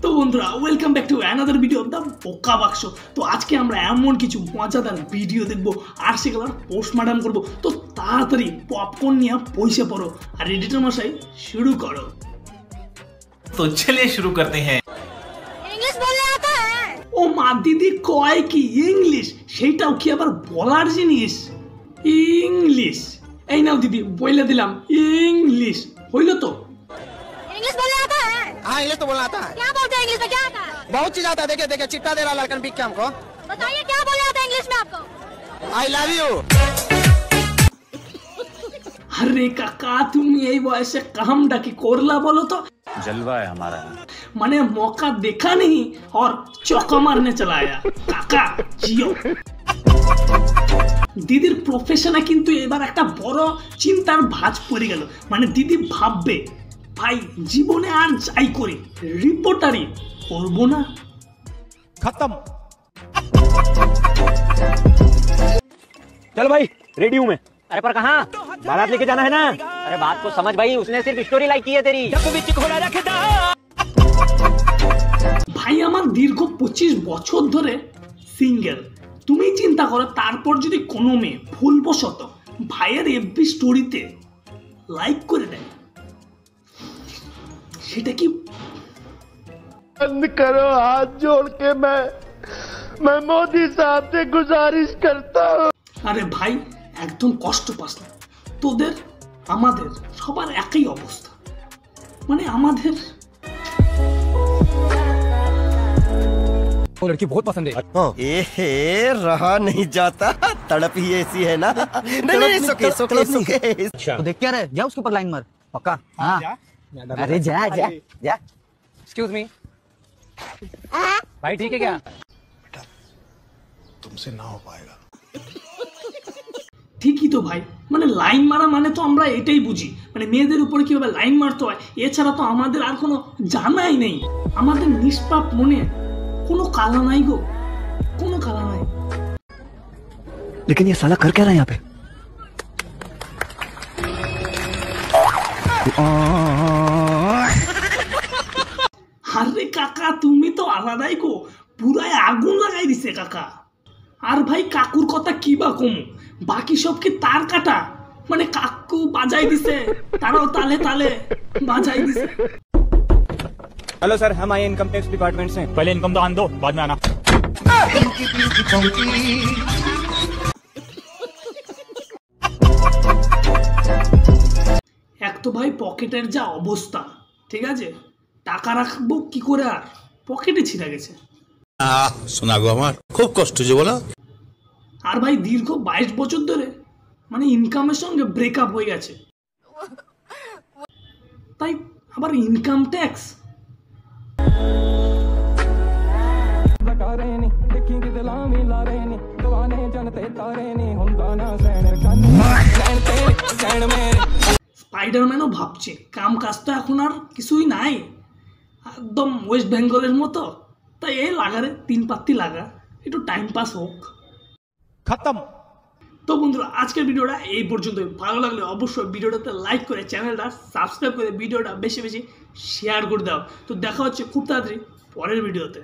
তো বন্ধুরা welcome back to another video of the বোকা বাক্স। তো আজকে আমরা এমন কিছু মজাদার ভিডিও দেখবো আর সেগুলো পোস্টমর্টম করবো। তো তাড়াতাড়ি পপকর্ন নিয়ে পয়সা পড়ো আর এডিটর মশাই শুরু করো। तो चलिए शुरू करते हैं। इंग्लिश बोलने आता है? ও মা দিদি কয় কি ইংলিশ, সেইটাও কি আবার বলার জিনিস? ইংলিশ এই নাও দিদি বইলে দিলাম ইংলিশ, হইলো তো? इंग्लिश बोलने आता है? हाँ इंग्लिश तो बोलना आता है। क्या बोलते हैं इंग्लिश में, क्या आता है? बहुत चीज आता है। देखिए देखिए चिट्टा दे रहा लड़कन बिक के हमको। बताइए क्या बोलने आता है इंग्लिश में आपको? I love you. আরে কাকা তুমি এই বয়সে কামটা কি করলা বলো তো? जलवा है हमारा। মানে মौका देखा नहीं और चौका मारने चला आया। কাকা জিও। দিদির প্রফেশনে কিন্তু এবার একটা বড় চিন্তার ভাঁজ পড়ে গেল। মানে দিদি ভাববে ভাই জীবনে আর যাই করি রিপোর্টারি করব না। खत्म। चल भाई रेडी हूँ मैं। अरे पर कहाँ? बारात लेके जाना है ना। अरे बात को समझ भाई, उसने सिर्फ स्टोरी लाइक की है तेरी। ভাই আমার দীর্ঘ 25 বছর ধরে সিঙ্গেল। তুমি চিন্তা করো তারপর যদি কোনো মেয়ে ভুলবশত ভাইয়ের এফবি স্টোরিতে লাইক করে দেয়, সেটা কি? बंद करो हाथ जोड़ के मैं मोदी साहब से गुजारिश करता हूँ। আরে ভাই একদম কষ্ট পাস না, তোদের আমাদের সবার একই অবস্থা। মানে আমাদের वो लड़की बहुत पसंद है। ए रहा नहीं जाता, तड़प ही ऐसी है ना। नहीं सुके सुके सुके। तो देख क्या रहे, जा उसके ऊपर लाइन मार पक्का। हाँ अरे जा जा जा। एक्सक्यूज मी भाई, ठीक है क्या? ঠিকই তো ভাই, মানে লাইন মারা মানে তো আমরা এটাই বুঝি, মানে মেয়েদের উপরে কিভাবে লাইন মারতে হয়। এছাড়া তো আমাদের আর কোনো জানাই নেই। আমাদের নিষ্পাপ মনে কোনো কালা নাই গো, কোনো কালা নাই। लेकिन ये साला कर क्या रहा है यहाँ पे? আরে কাকা তুমি তো আলাদাই গো, পুরাই আগুন লাগাই দিছে কাকা। আর ভাই কাকুর কথা কি বা কমু, বাকি সব কি তার কাটা। মানে কাকু বাজাই দিছে, তারাও তালে তালে বাজাই দিছে। हेलो सर, हम आए इनकम टैक्स डिपार्टमेंट से। पहले इनकम तो आन दो, बाद में आना। এক তো ভাই পকেটের যা অবস্থা, ঠিক আছে টাকা রাখবো কি করে, আর পকেটে ছিঁড়ে গেছে। শোনা গো আমার খুব কষ্ট যে বলো। আর ভাই দীর্ঘ 22 বছর ধরে মানে ইনকামের সঙ্গে ব্রেকআপ হয়ে গেছে, তাই আবার ইনকাম ট্যাক্স। স্পাইডারম্যানও ভাবছে কাম কাজ তো এখন আর কিছুই নাই, একদম ওয়েস্ট বেঙ্গলের মতো। তাই এই লাগারে 3 পাত্তি লাগা, একটু টাইম পাস হোক। खत्म। তো বন্ধুরা আজকের ভিডিওটা এই পর্যন্ত। ভালো লাগলে অবশ্যই ভিডিওটাতে লাইক করে চ্যানেলটা সাবস্ক্রাইব করে ভিডিওটা বেশি বেশি শেয়ার করে দাও। তো দেখা হচ্ছে খুব তাড়াতাড়ি পরের ভিডিওতে।